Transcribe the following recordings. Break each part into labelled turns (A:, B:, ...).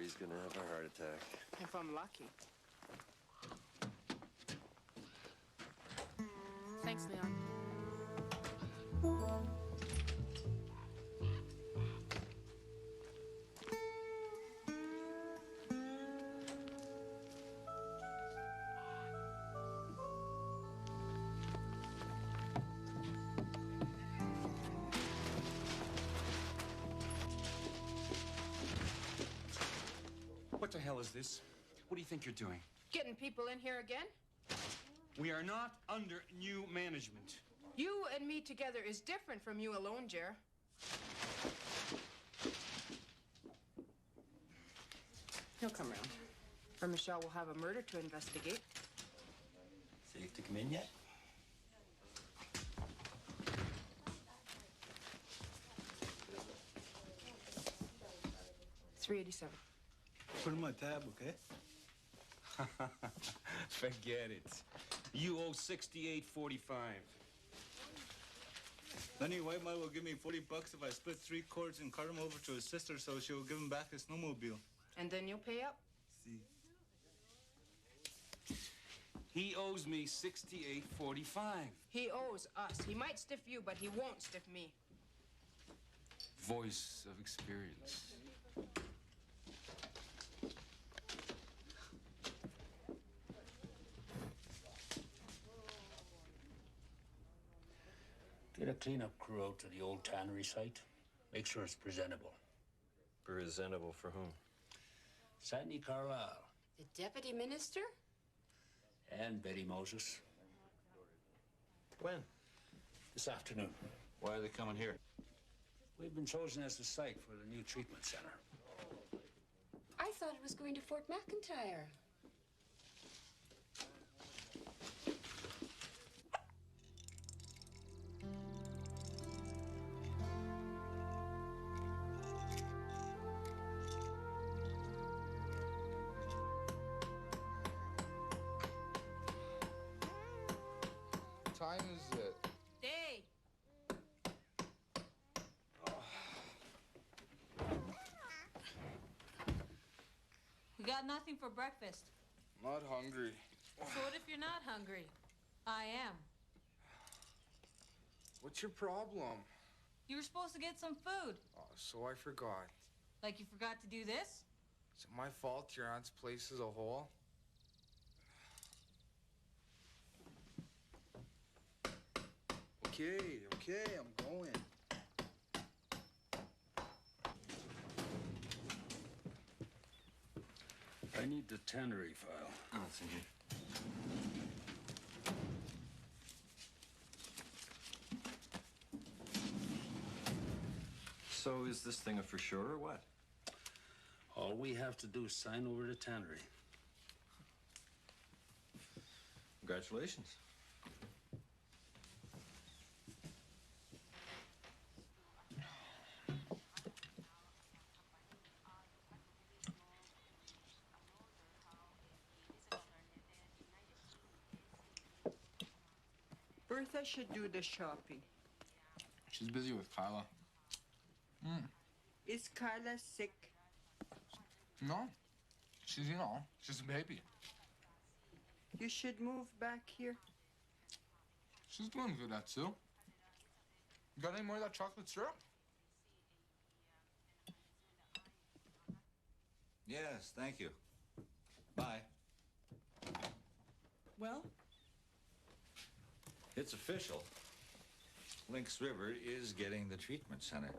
A: Somebody's gonna have a heart attack.
B: If I'm lucky. Thanks, Leon.
C: What the hell is this? What do you think you're doing?
B: Getting people in here again?
C: We are not under new management.
B: You and me together is different from you alone, Jer. He'll come round. Or Michelle will have a murder to investigate.
A: Safe to come in yet?
B: $387.
D: Put in my tab, okay?
C: Forget it. You owe $68.45.
D: Then your white man will give me $40 if I split 3 cords and cart him over to his sister so she will give him back his snowmobile.
B: And then you'll pay up?
D: See.
C: He owes me $68.45.
B: He owes us. He might stiff you, but he won't stiff me.
C: Voice of experience.
E: Get a cleanup crew out to the old tannery site. Make sure it's presentable.
A: Presentable for whom?
E: Sandy Carlisle
F: The deputy minister?
E: and Betty Moses.
A: When?
E: This afternoon.
G: Why are they coming here?
E: We've been chosen as the site for the new treatment center.
F: I thought it was going to Fort McIntyre.
H: What time is it?
B: Day.
I: We got nothing for breakfast.
H: Not hungry.
I: So what if you're not hungry? I am.
H: What's your problem?
I: You were supposed to get some food.
H: Oh, so I forgot.
I: Like you forgot to do this?
H: Is it my fault your aunt's place is a hole? Okay, I'm going.
E: I need the tannery file.
A: Oh, it's in here. So is this thing a for sure or what?
E: All we have to do is sign over the tannery.
A: Congratulations.
B: Bertha should do the shopping.
H: She's busy with Kyla.
B: Is Carla sick?
H: No. She's a baby.
B: You should move back here.
H: She's doing good at Sue. You got any more of that chocolate syrup?
G: Yes, thank you. Bye.
B: Well?
G: It's official. Lynx River is getting the treatment center.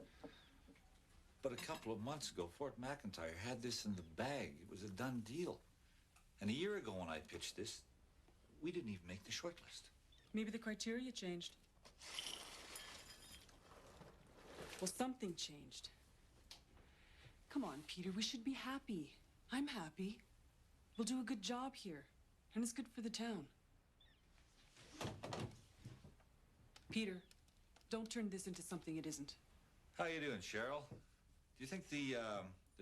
G: But a couple of months ago, Fort McIntyre had this in the bag. It was a done deal. And a year ago when I pitched this, we didn't even make the short list.
J: Maybe the criteria changed. Well, something changed. Come on, Peter, we should be happy. I'm happy. We'll do a good job here, and it's good for the town. Peter, don't turn this into something it isn't.
G: How you doing, Cheryl? Do you think the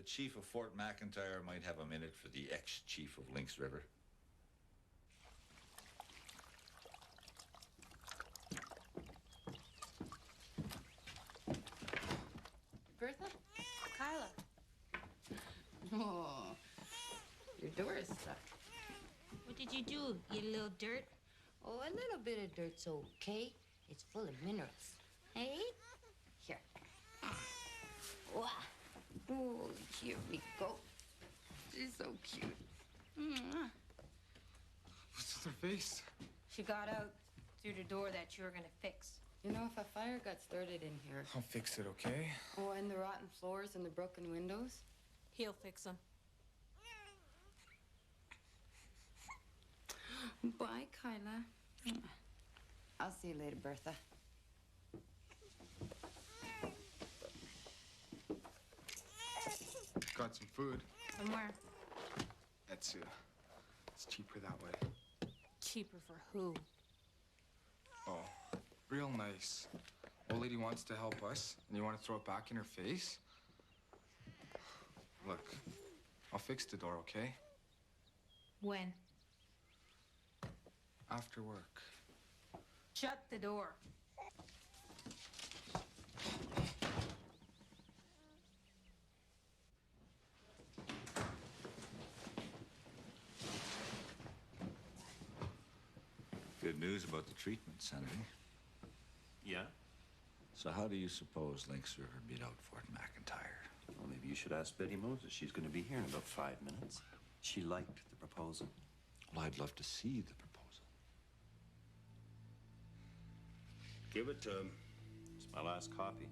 G: chief of Fort McIntyre might have a minute for the ex-chief of Lynx River?
F: Bertha? Kyla?
B: Oh.
K: door is stuck.
I: What did you do, you little dirt?
K: Oh, a little bit of dirt's okay. It's full of minerals. Hey? Here. Wow. Oh, here we go. She's so cute. Mwah.
H: What's with her face?
I: She got out through the door that you were gonna fix.
K: You know, if a fire got started in here,
H: I'll fix it, okay?
K: oh, and the rotten floors and the broken windows,
I: He'll fix them.
K: bye, Kyla. I'll see you later, Bertha.
H: Got some food.
I: Somewhere.
H: Etsu. It's cheaper that way.
I: Cheaper for who?
H: Oh, real nice. Old lady wants to help us, and you want to throw it back in her face? Look, I'll fix the door, okay?
I: When?
H: After work.
I: Shut the door.
G: Good news about the treatment center.
A: Yeah?
G: So how do you suppose Lynx River beat out Fort McIntyre?
L: Well, maybe you should ask Betty Moses. She's going to be here in about 5 minutes. She liked the proposal.
G: Well, I'd love to see the proposal.
L: Give it to him. It's my last copy.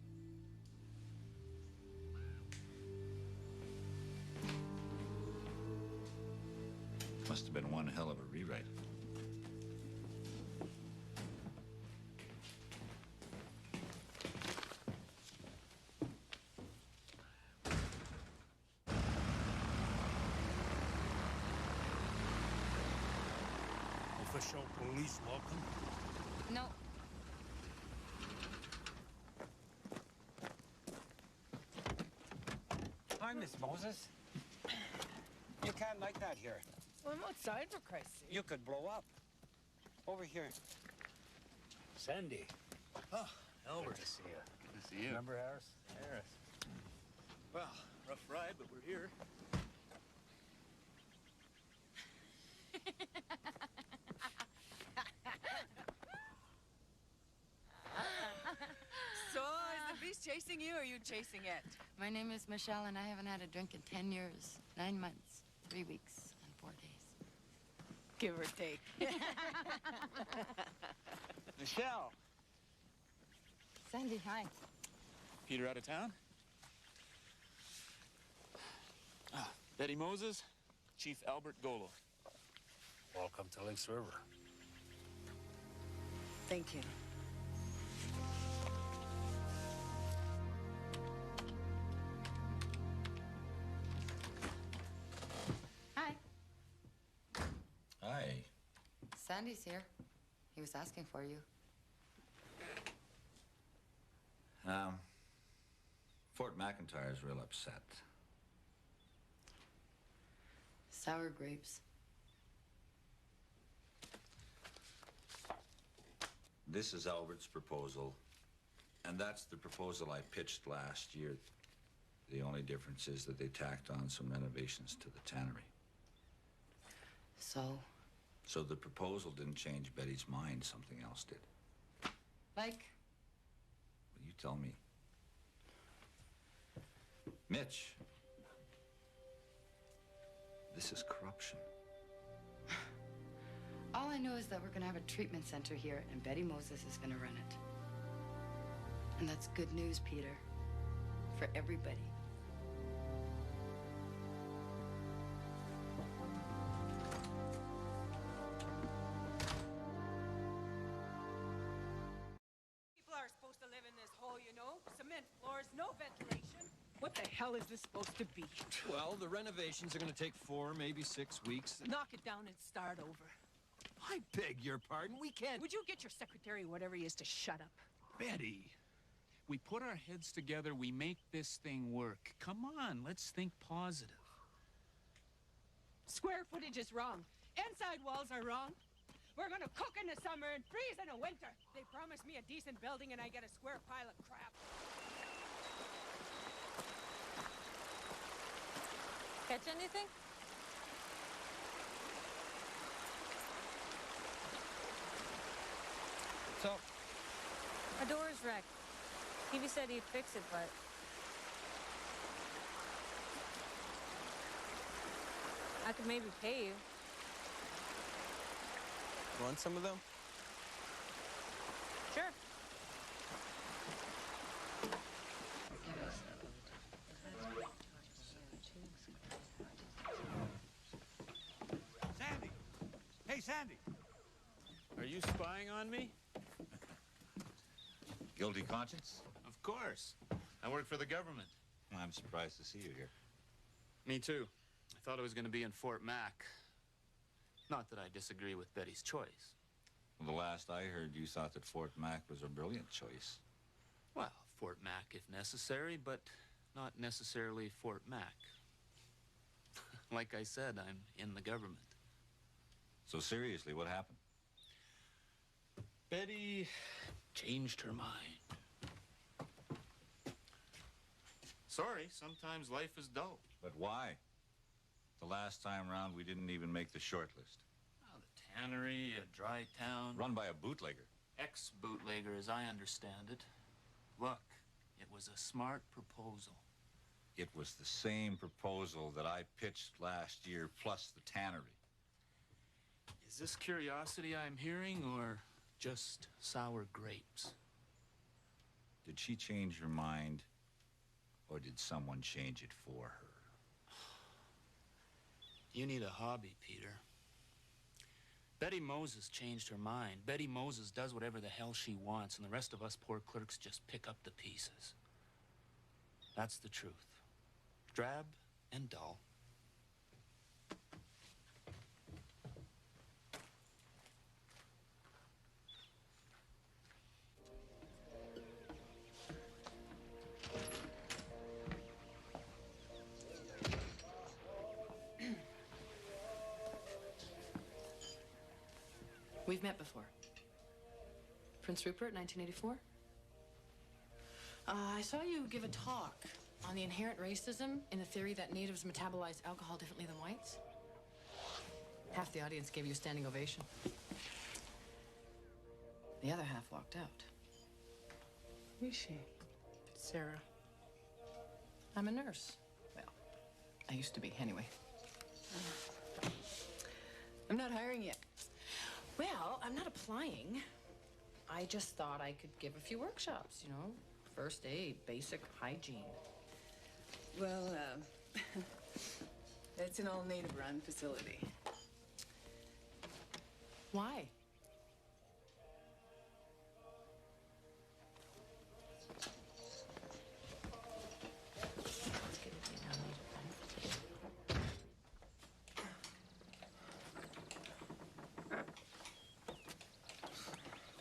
G: Must have been one hell of a rewrite.
E: Official police welcome.
K: No.
C: Hi, Miss Moses. You can't like that here.
J: Well, I'm outside, for Christ's sake.
C: You could blow up. Over here.
E: Sandy.
A: Oh, Albert. Good to see you.
E: Good to see you.
A: Remember Harris? Harris. Well, rough ride, but we're here.
J: So, is the beast chasing you, or are you chasing it?
K: My name is Michelle, and I haven't had a drink in 10 years, 9 months, 3 weeks, and 4 days.
J: Give or take.
C: Michelle.
K: Sandy, hi.
M: Peter out of town? Betty Moses, Chief Albert Golo.
E: Welcome to Lynx River.
J: Thank you.
K: Hi.
G: Hi.
K: Sandy's here. He was asking for you.
G: Fort McIntyre's real upset.
K: Sour grapes.
G: This is Albert's proposal, and that's the proposal I pitched last year. The only difference is that they tacked on some renovations to the tannery.
K: So?
G: So the proposal didn't change Betty's mind, something else did.
K: Like?
G: Well, you tell me. Mitch. This is corruption.
K: All I know is that we're gonna have a treatment center here, and Betty Moses is gonna run it. And that's good news, Peter. For everybody.
J: People are supposed to live in this hole, you know? Cement floors, no ventilation. What the hell is this supposed to be?
A: Well, the renovations are going to take 4, maybe 6 weeks.
J: Knock it down and start over.
A: I beg your pardon. We can't.
J: Would you get your secretary, whatever he is, to shut up?
M: Betty, we put our heads together, we make this thing work. Come on, let's think positive.
J: Square footage is wrong. Inside walls are wrong. We're gonna cook in the summer and freeze in the winter. They promised me a decent building and I get a square pile of crap.
I: Catch anything? The door's wrecked. Stevie said he'd fix it, but... I could maybe pay you.
A: Want some of them?
I: Sure.
C: Sandy! Hey, Sandy!
M: Are you spying on me?
G: Guilty conscience?
M: Of course. I work for the government.
G: I'm surprised to see you here.
M: Me too. I thought I was going to be in Fort Mac. Not that I disagree with Betty's choice.
G: Well, the last I heard, you thought that Fort Mac was a brilliant choice.
M: Well, Fort Mac if necessary, but not necessarily Fort Mac. Like I said, I'm in the government.
G: So seriously, what happened?
M: Betty changed her mind. Sorry, sometimes life is dull.
G: But why? The last time round, we didn't even make the short list.
M: Oh, the tannery, a dry town.
G: Run by a bootlegger.
M: Ex-bootlegger, as I understand it. Look, it was a smart proposal.
G: It was the same proposal that I pitched last year, plus the tannery.
M: Is this curiosity I'm hearing, or just sour grapes?
G: Did she change her mind, or did someone change it for her?
M: You need a hobby, Peter. Betty Moses changed her mind. Betty Moses does whatever the hell she wants, and the rest of us poor clerks just pick up the pieces. That's the truth. Drab and dull.
B: We've met before. Prince Rupert, 1984. I saw you give a talk on the inherent racism in the theory that natives metabolize alcohol differently than whites. Half the audience gave you a standing ovation. The other half walked out.
J: Who's she?
B: Sarah. I'm a nurse. Well, I used to be, anyway.
J: I'm not hiring yet.
B: Well, I'm not applying. I just thought I could give a few workshops, you know? First aid, basic hygiene.
J: Well, it's an all-native run facility.
B: Why?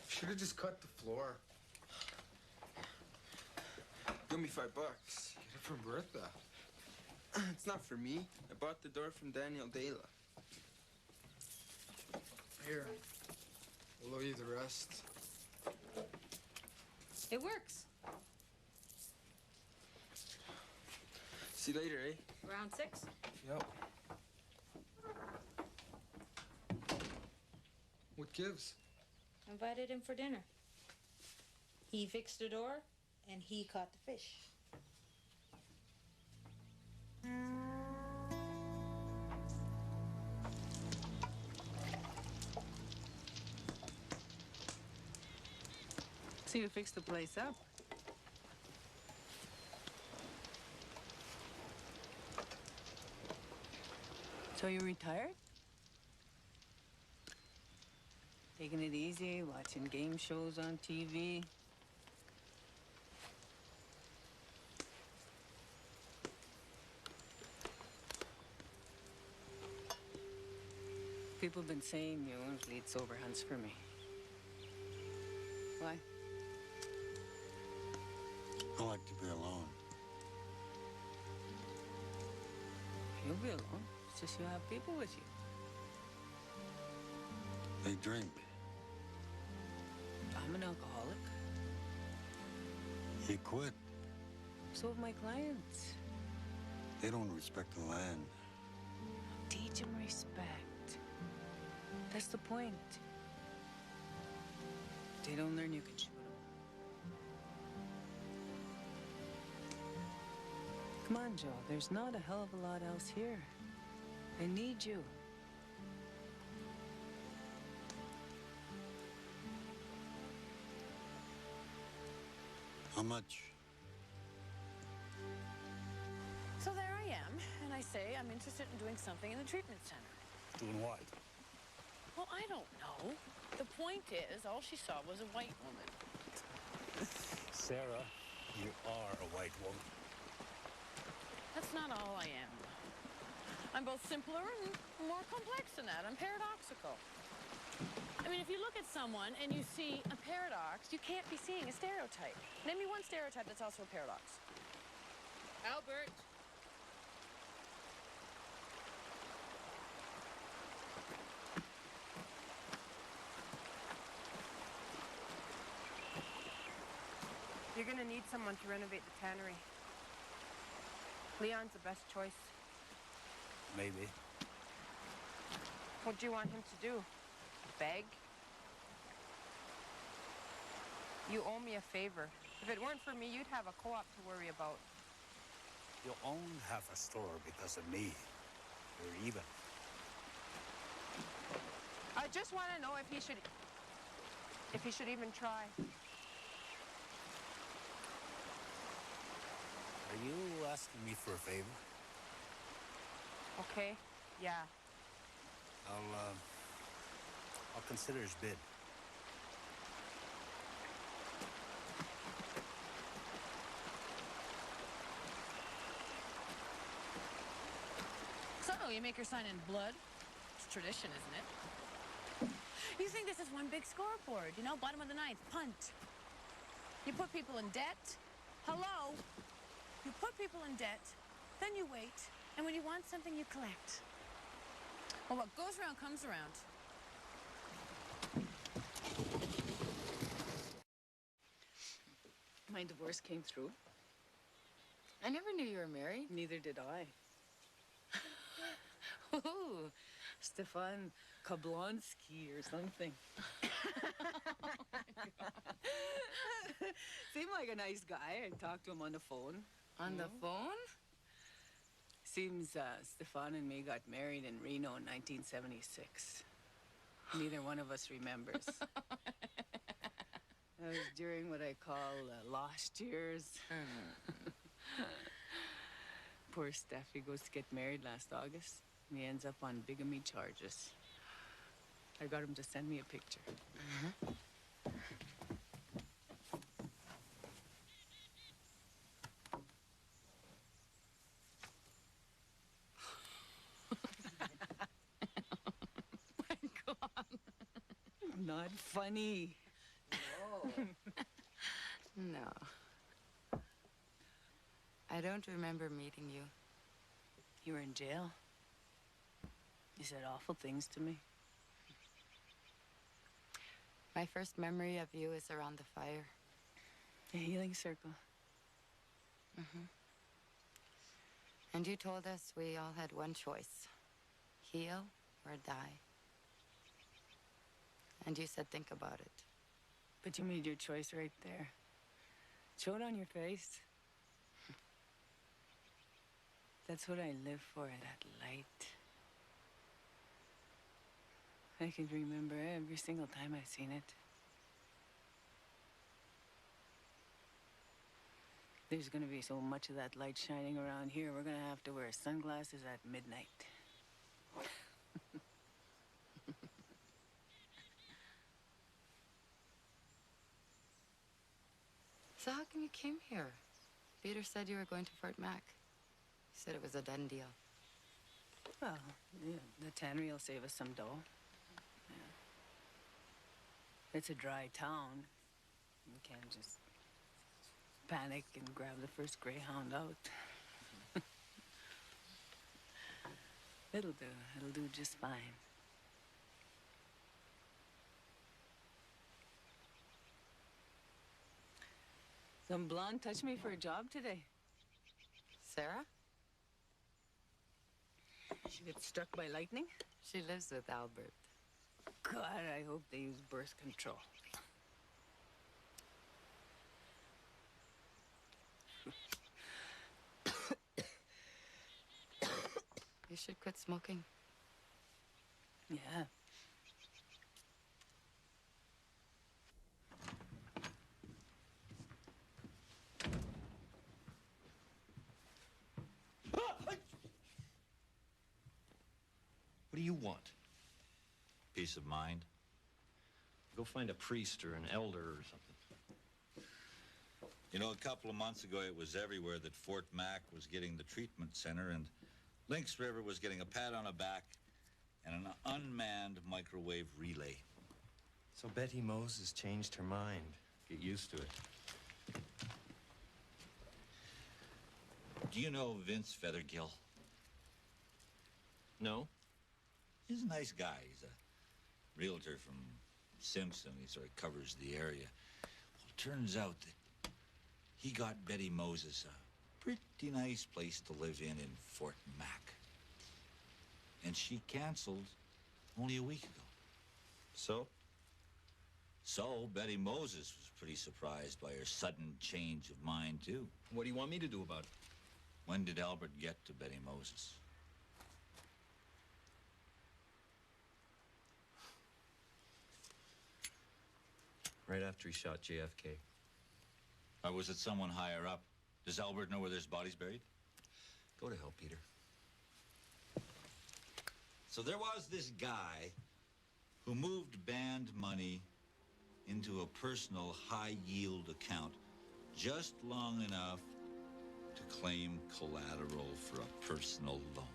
H: Should have just cut the floor. Give me $5. Get it for Bertha.
A: It's not for me. I bought the door from Daniel Dela.
H: Here. We'll owe you the rest.
I: It works.
A: See you later, eh?
I: Round 6?
H: Yep. What gives?
I: Invited him for dinner. He fixed the door, and he caught the fish.
J: So you fixed the place up. So you retired? Taking it easy, watching game shows on TV. People have been saying you won't lead sober hunts for me. Why?
E: I like to be alone.
J: You'll be alone. It's just you have people with you.
E: They drink.
J: I'm an alcoholic.
E: You quit.
J: So have my clients.
E: They don't respect the land.
J: Teach them respect. That's the point. If they don't learn, you can shoot them. Come on, Joe. There's not a hell of a lot else here. I need you.
N: How much?
B: So there I am, and I say I'm interested in doing something in the treatment center.
E: Doing what?
B: Well, I don't know. The point is, all she saw was a white woman.
E: Sarah, you are a white woman.
B: That's not all I am. I'm both simpler and more complex than that. I'm paradoxical. I mean, if you look at someone and you see a paradox, you can't be seeing a stereotype. Name me one stereotype that's also a paradox. Albert.
O: You're gonna need someone to renovate the tannery. Leon's the best choice.
E: Maybe.
O: What do you want him to do? Beg? You owe me a favor. If it weren't for me, you'd have a co-op to worry about.
E: You own half a store because of me. You're even.
O: I just want to know if he should even try.
E: Are you asking me for a favor?
O: Okay, yeah.
E: I'll consider his bid.
B: So, you make your sign in blood? It's tradition, isn't it? You think this is one big scoreboard, you know, bottom of the ninth, punt. You put people in debt. Hello? You put people in debt, then you wait, and when you want something, you collect. Well, what goes around comes around.
J: My divorce came through.
B: I never knew you were married.
J: Neither did I. Oh, Stefan Kablonsky or something. Seemed like a nice guy. I talked to him on the phone.
B: On the phone?
J: Seems Stefan and me got married in Reno in 1976. Neither one of us remembers. That was during what I call lost years. Poor Steffi goes to get married last August, and he ends up on bigamy charges. I got him to send me a picture. Not funny.
B: No. I don't remember meeting you.
J: You were in jail. You said awful things to me.
B: My first memory of you is around the fire.
J: The healing circle.
B: And you told us we all had one choice. Heal or die. And you said think about it.
J: But you made your choice right there. Show it on your face. That's what I live for, that light. I can remember every single time I've seen it. There's gonna be so much of that light shining around here, we're gonna have to wear sunglasses at midnight.
B: So how come you came here? Peter said you were going to Fort Mac. He said it was a done deal.
J: Well, yeah, the tannery will save us some dough. Yeah. It's a dry town. You can't just panic and grab the first greyhound out. It'll do. It'll do just fine. Some blonde touched me for a job today.
B: Sarah?
J: She gets struck by lightning?
B: She lives with Albert.
J: God, I hope they use birth control.
K: You should quit smoking.
J: Yeah.
P: What do you want?
G: Peace of mind.
P: Go find a priest or an elder or something.
G: You know, a couple of months ago, it was everywhere that Fort Mac was getting the treatment center, and Lynx River was getting a pat on the back and an unmanned microwave relay.
L: So Betty Moses changed her mind. Get used to it.
G: Do you know Vince Feathergill?
P: No.
G: He's a nice guy. He's a realtor from Simpson. He sort of covers the area. Well, it turns out that he got Betty Moses a pretty nice place to live in Fort Mac. And she canceled only a week ago.
P: So?
G: So Betty Moses was pretty surprised by her sudden change of mind, too.
P: What do you want me to do about it?
G: When did Albert get to Betty Moses?
L: Right after he shot JFK.
G: Or was it someone higher up? Does Albert know where there's bodies buried?
L: Go to hell, Peter.
G: So there was this guy who moved band money into a personal high-yield account just long enough to claim collateral for a personal loan.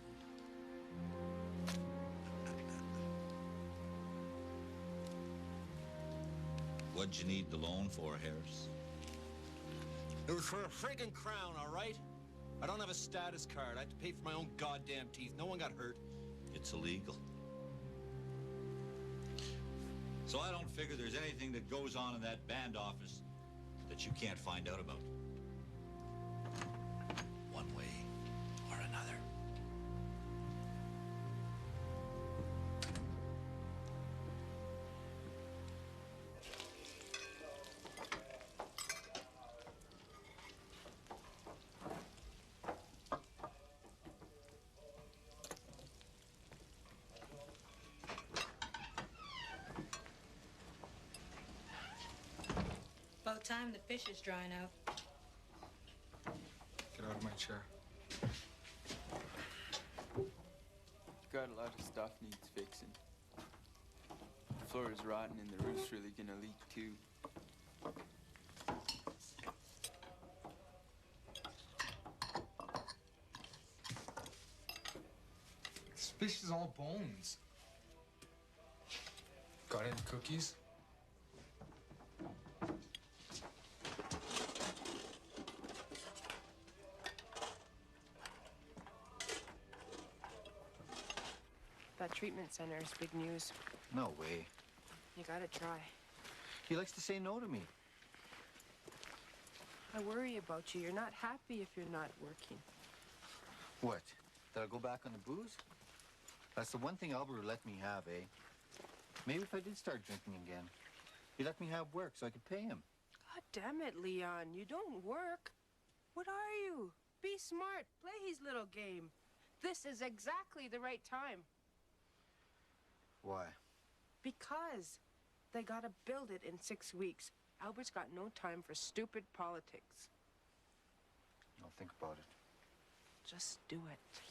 G: What'd you need the loan for, Harris?
A: It was for a friggin' crown, all right? I don't have a status card. I have to pay for my own goddamn teeth. No one got hurt.
G: It's illegal. So I don't figure there's anything that goes on in that band office that you can't find out about. One way or another.
I: About time the fish is drying out.
H: Get out of my chair.
Q: Got a lot of stuff needs fixing. The floor is rotten and the roof's really gonna leak too.
H: This fish is all bones. Got any cookies?
O: That treatment center is big news.
R: No way.
O: You gotta try.
R: He likes to say no to me.
O: I worry about you. You're not happy if you're not working.
R: What? That I'll go back on the booze? That's the one thing Albert would let me have, eh? Maybe if I did start drinking again, he'd let me have work so I could pay him.
O: God damn it, Leon. You don't work. What are you? Be smart. Play his little game. This is exactly the right time.
R: Why?
O: Because they gotta build it in 6 weeks. Albert's got no time for stupid politics.
R: I'll think about it.
O: Just do it.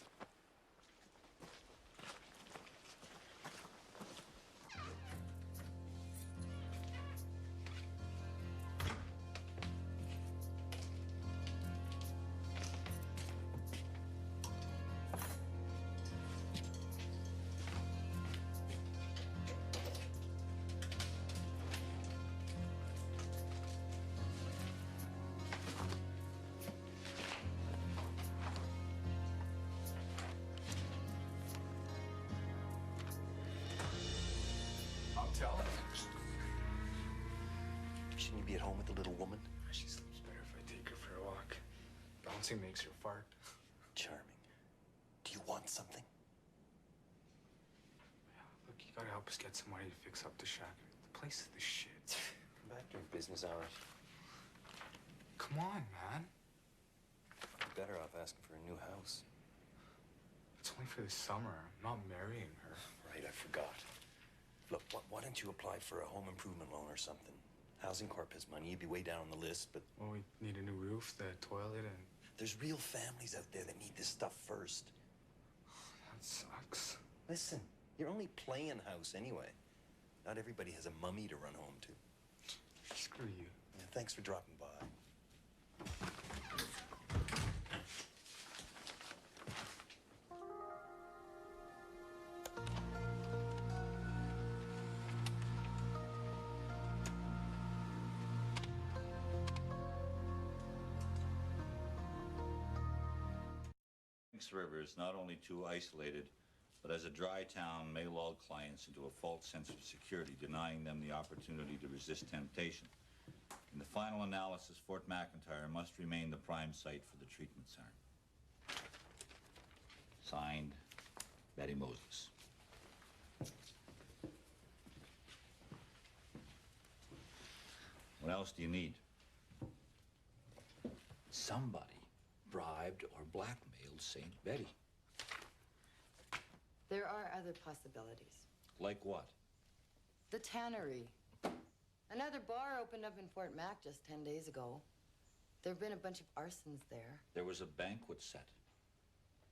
L: Shouldn't you be at home with the little woman?
H: She sleeps better if I take her for a walk. Bouncing makes her fart.
L: Charming. Do you want something?
H: Look, you gotta help us get some money to fix up the shack. The place is the shit.
L: Come back during business hours.
H: Come on, man.
L: You're better off asking for a new house.
H: It's only for the summer. I'm not marrying her.
L: Right, I forgot. Look, why don't you apply for a home improvement loan or something? Housing Corp has money. You'd be way down on the list, but...
H: Well, we need a new roof, the toilet, and...
L: There's real families out there that need this stuff first.
H: That sucks.
L: Listen, you're only playing house anyway. Not everybody has a mummy to run home to.
H: Screw you.
L: Yeah, thanks for dropping by.
G: Lynx River is not only too isolated, but as a dry town may lull clients into a false sense of security, denying them the opportunity to resist temptation. In the final analysis, Fort McIntyre must remain the prime site for the treatment center. Signed, Betty Moses. What else do you need? Somebody bribed or blackmailed St. Betty.
K: There are other possibilities.
G: Like what?
K: The Tannery. Another bar opened up in Fort Mac just 10 days ago. There have been a bunch of arsons there.
G: There was a banquet set.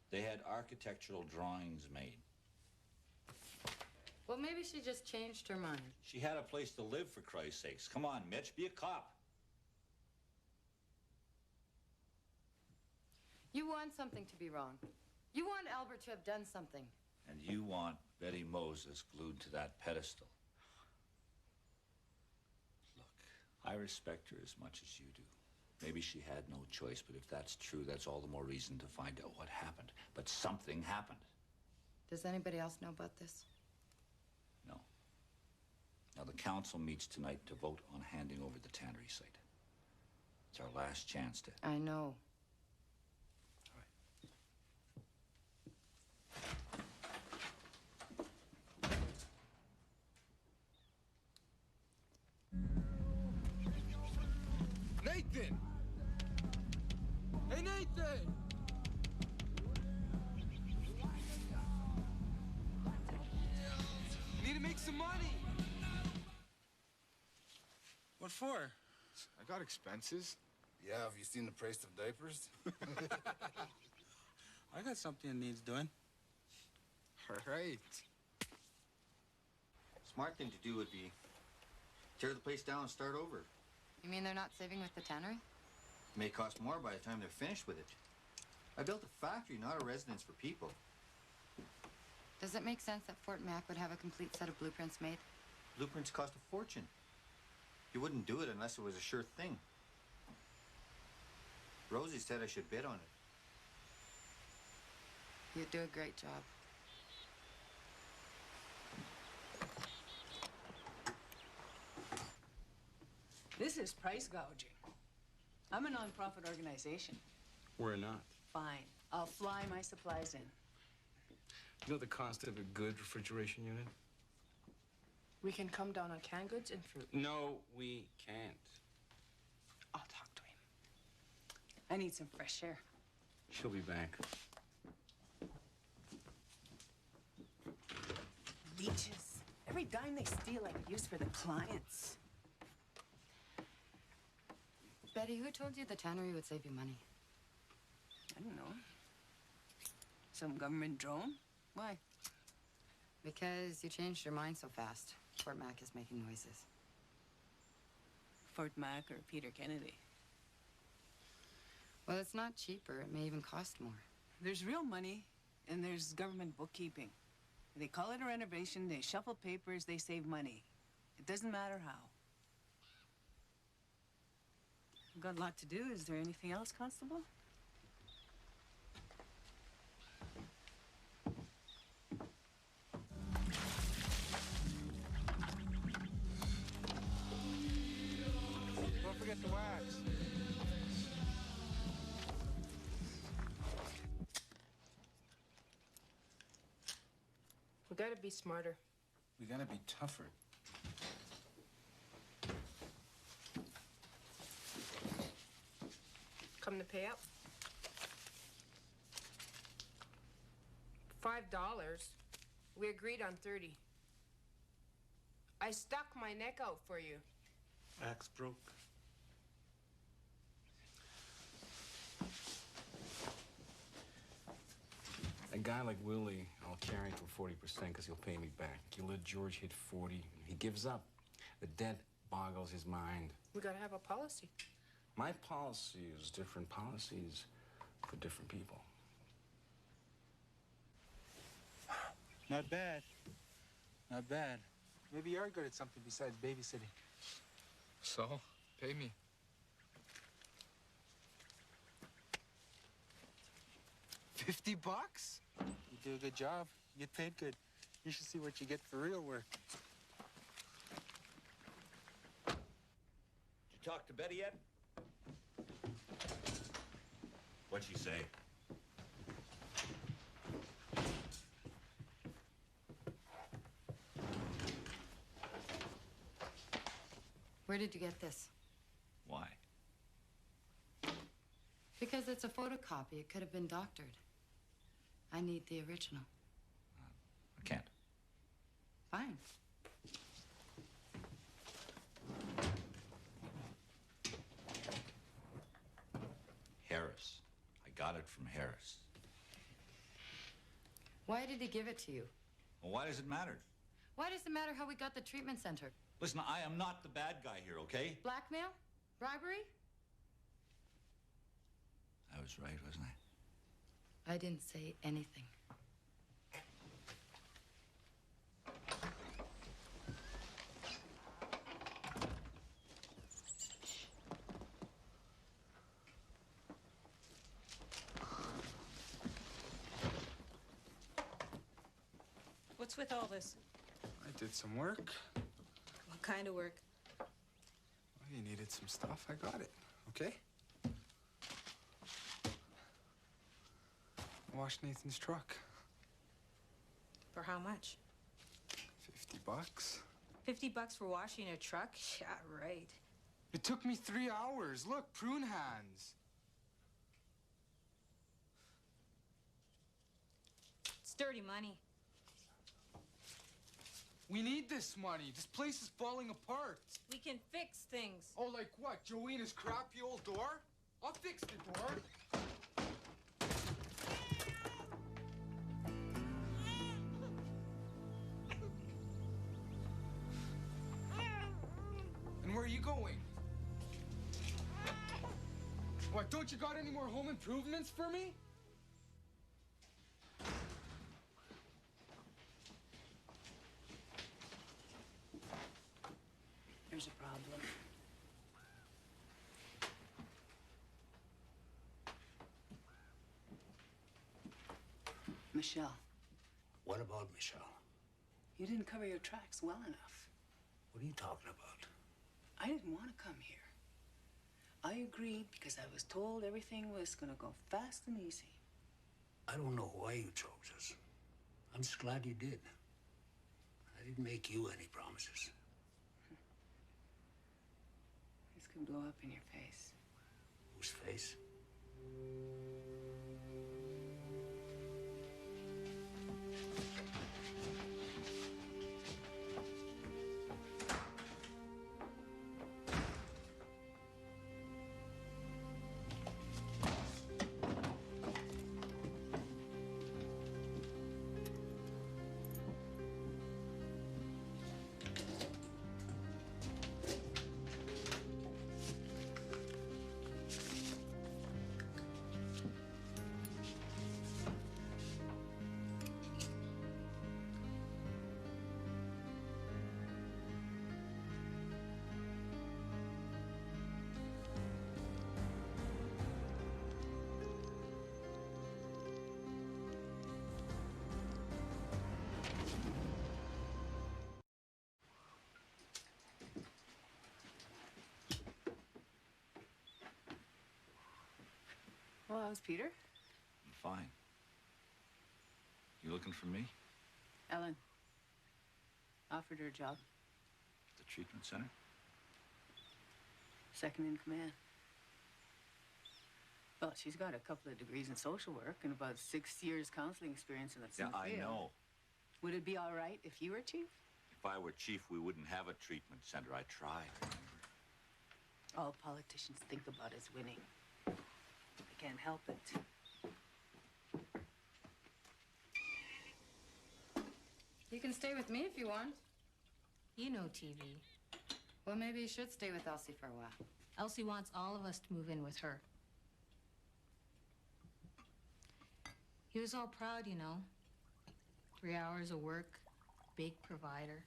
G: They had architectural drawings made.
K: Well, maybe she just changed her mind.
G: She had a place to live, for Christ's sakes. Come on, Mitch, be a cop.
K: You want something to be wrong. You want Albert to have done something.
G: And you want Betty Moses glued to that pedestal. Look, I respect her as much as you do. Maybe she had no choice, but if that's true, that's all the more reason to find out what happened. But something happened.
K: Does anybody else know about this?
G: No. Now, the council meets tonight to vote on handing over the tannery site. It's our last chance to...
K: I know.
Q: Nathan! Hey, Nathan! Need to make some money.
D: What for?
H: I got expenses.
S: Yeah, have you seen the price of diapers?
D: I got something that needs doing.
H: All right.
R: Smart thing to do would be tear the place down and start over.
K: You mean they're not saving with the Tannery?
R: It may cost more by the time they're finished with it. I built a factory, not a residence for people.
K: Does it make sense that Fort Mac would have a complete set of blueprints made?
R: Blueprints cost a fortune. You wouldn't do it unless it was a sure thing. Rosie said I should bid on it.
K: You'd do a great job.
J: This is price gouging. I'm a nonprofit organization.
D: We're not.
J: Fine. I'll fly my supplies in.
D: You know the cost of a good refrigeration unit?
O: We can come down on canned goods and fruit.
D: No, we can't.
J: I'll talk to him. I need some fresh air.
D: She'll be back.
J: Leeches. Every dime they steal, I could use for the clients.
K: Betty, who told you the Tannery would save you money?
J: I don't know. Some government drone? Why?
K: Because you changed your mind so fast. Fort Mac is making noises.
J: Fort Mac or Peter Kennedy?
K: Well, it's not cheaper. It may even cost more.
J: There's real money, and there's government bookkeeping. They call it a renovation, they shuffle papers, they save money. It doesn't matter how. I've got a lot to do. Is there anything else, Constable?
D: Don't forget the wax.
O: We gotta be smarter.
D: We gotta be tougher.
O: Come to pay up. $5. We agreed on 30. I stuck my neck out for you.
D: Axe broke.
H: A guy like Willie, I'll carry for 40% because he'll pay me back. You let George hit 40, he gives up. The debt boggles his mind.
O: We gotta have a policy.
H: My policy is different policies for different people.
Q: Not bad. Not bad. Maybe you're good at something besides babysitting.
H: So, pay me.
Q: $50? You do a good job. You get paid good. You should see what you get for real work.
G: Did you talk to Betty yet? What'd she say?
K: Where did you get this?
G: Why?
K: Because it's a photocopy. It could have been doctored. I need the original.
G: I can't.
K: Fine.
G: Harris. I got it from Harris.
K: Why did he give it to you?
G: Well, why does it matter?
K: Why does it matter how we got the treatment center?
G: Listen, I am not the bad guy here, okay?
K: Blackmail? Bribery?
G: I was right, wasn't I?
K: I didn't say anything.
I: What's with all this?
H: I did some work.
I: What kind of work?
H: Well, you needed some stuff. I got it. Okay? Wash Nathan's truck.
I: For how much?
H: $50.
I: $50 for washing a truck? Yeah, right.
H: It took me 3 hours. Look, prune hands.
I: It's dirty money.
H: We need this money. This place is falling apart.
I: We can fix things.
H: Oh, like what? Joanna's crappy old door? I'll fix the door. And where are you going? What, don't you got any more home improvements for me?
J: There's a problem. Michelle,
E: What about Michelle?
J: you didn't cover your tracks well enough.
E: What are you talking about?
J: I didn't want to come here. I agreed because I was told everything was gonna go fast and easy.
E: I don't know why you chose us. I'm just glad you did. I didn't make you any promises.
J: This could blow up in your face.
E: Whose face?
J: Well, how's Peter?
G: I'm fine. You looking for me?
J: Ellen. Offered her a job.
G: The treatment center?
J: Second in command.
T: Well, she's got a couple of degrees in social work and about 6 years counseling experience in that
G: Yeah,
T: same
G: I
T: field.
G: know.
T: Would it be all right if you were chief?
G: If I were chief, we wouldn't have a treatment center. I tried.
T: All politicians think about is winning. They can't help it.
U: You can stay with me if you want.
K: You know TV.
U: Well, maybe you should stay with Elsie for a while.
K: Elsie wants all of us to move in with her. He was all proud, you know. 3 hours of work, big provider.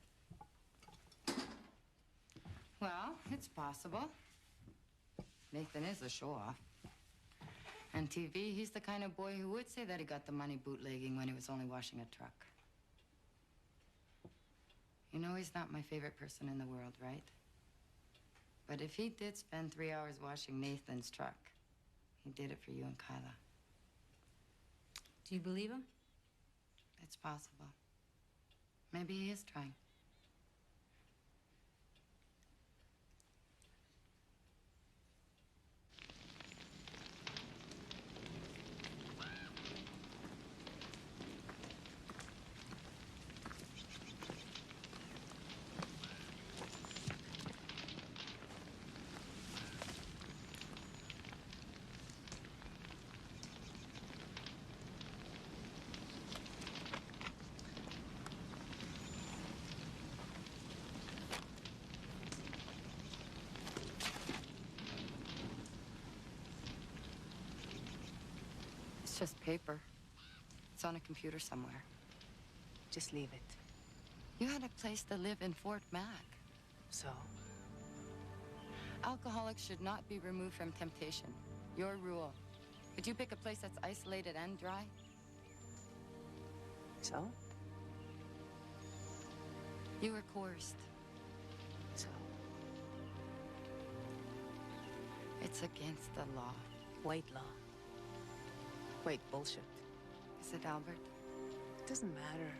U: Well, it's possible. Nathan is a show-off. And TV, he's the kind of boy who would say that he got the money bootlegging when he was only washing a truck. You know he's not my favorite person in the world, right? But if he did spend 3 hours washing Nathan's truck, he did it for you and Kyla.
K: Do you believe him?
U: It's possible. Maybe he is trying. It's just paper. It's on a computer somewhere.
T: Just leave it.
U: You had a place to live in Fort Mac.
T: So?
U: Alcoholics should not be removed from temptation. Your rule. Could you pick a place that's isolated and dry?
T: So?
U: You were coerced.
T: So?
U: It's against the law.
T: White law. Wait, bullshit.
U: Is it, Albert?
T: It doesn't matter.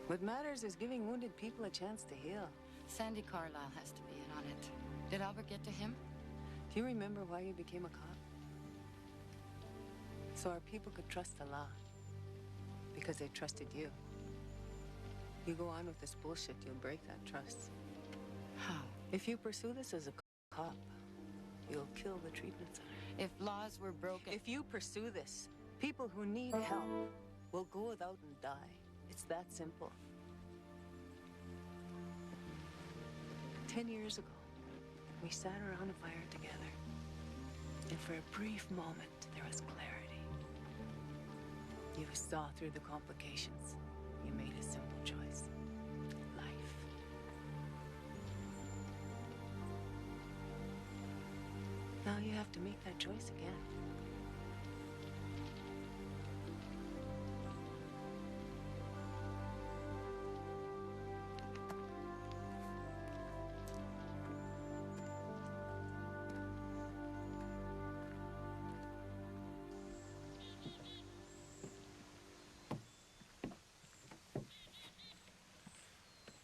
T: What matters is giving wounded people a chance to heal.
U: Sandy Carlisle has to be in on it. Did Albert get to him?
T: Do you remember why you became a cop? So our people could trust the law. Because they trusted you. You go on with this bullshit, you'll break that trust.
U: How?
T: If you pursue this as a cop, you'll kill the treatment center.
U: If laws were broken...
T: If you pursue this, people who need help will go without and die. It's that simple. 10 years ago, we sat around a fire together. And for a brief moment, there was clarity. You saw through the complications. You made a simple choice. Life. Now you have to make that choice again.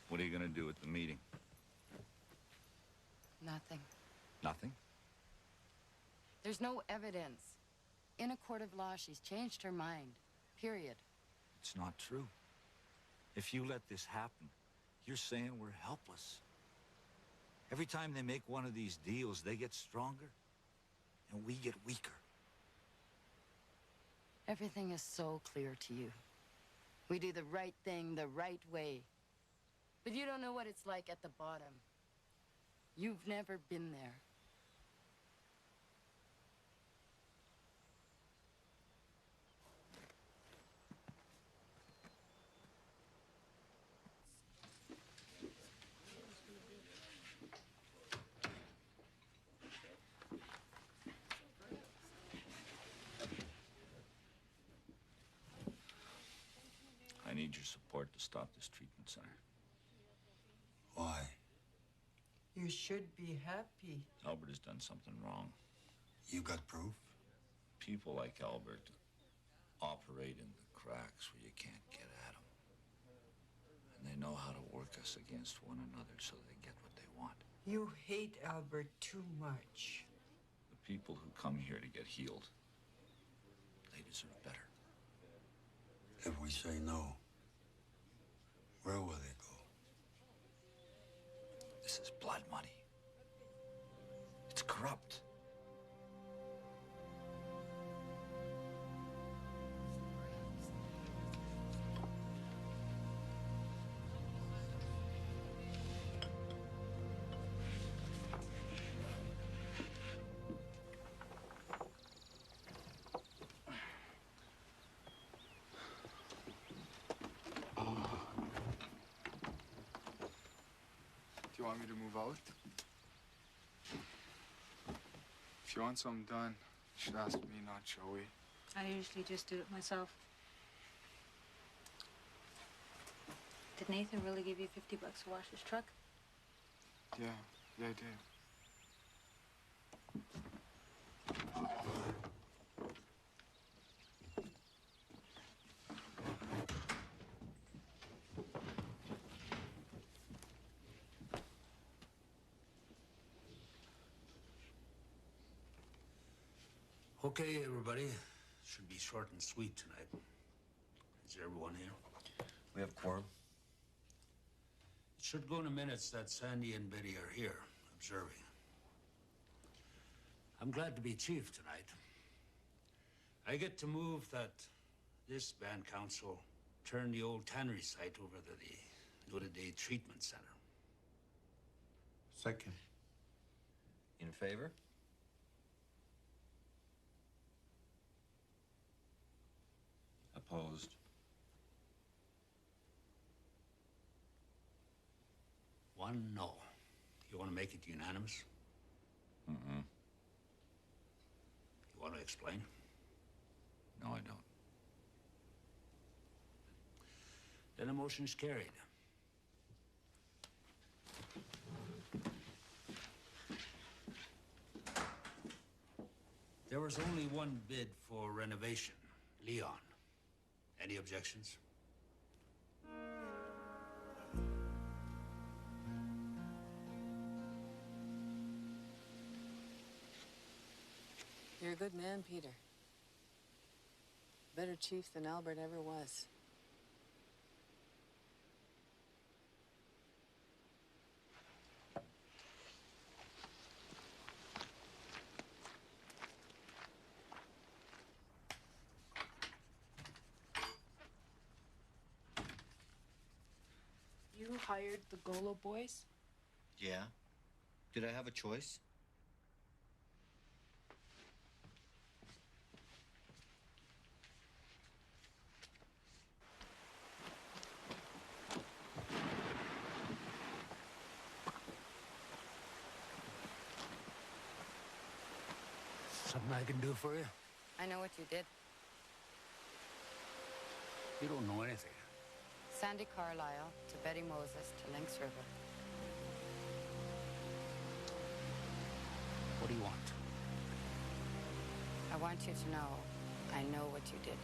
G: What are you going to do at the meeting?
U: Nothing.
G: Nothing?
U: There's no evidence. In a court of law, she's changed her mind. Period.
G: It's not true. If you let this happen, you're saying we're helpless. Every time they make one of these deals, they get stronger, and we get weaker.
U: Everything is so clear to you. We do the right thing the right way. But you don't know what it's like at the bottom. You've never been there.
G: I need your support to stop this treatment center.
N: Why?
V: You should be happy.
G: Albert has done something wrong.
N: You got proof?
G: People like Albert operate in the cracks where you can't get at them. And they know how to work us against one another so they get what they want.
V: You hate Albert too much.
G: The people who come here to get healed. They deserve better.
N: If we say no, where will they go?
G: This is blood money. It's corrupt.
Q: Do you want me to move out? If you want something done, you should ask me, not Joey.
I: I usually just do it myself. Did Nathan really give you $50 to wash his truck?
Q: Yeah, I did.
E: Okay, everybody. Should be short and sweet tonight. Is everyone here?
L: We have quorum.
E: It should go in the minutes that Sandy and Betty are here, observing. I'm glad to be chief tonight. I get to move that this band council turn the old tannery site over to the Noda Day Treatment Center.
N: Second.
L: In favor?
G: Opposed.
E: One no. You want to make it unanimous?
G: Mm-mm.
E: You want to explain?
G: No, I don't.
E: Then the motion's carried. There was only one bid for renovation. Leon. Any objections?
T: You're a good man, Peter. Better chief than Albert ever was.
J: You hired the Golo boys?
R: Yeah? Did I have a choice?
E: Something I can do for you?
U: I know what you did.
E: You don't know anything.
U: Sandy Carlisle to Betty Moses to Lynx River.
E: What do you want?
U: I want you to know I know what you did.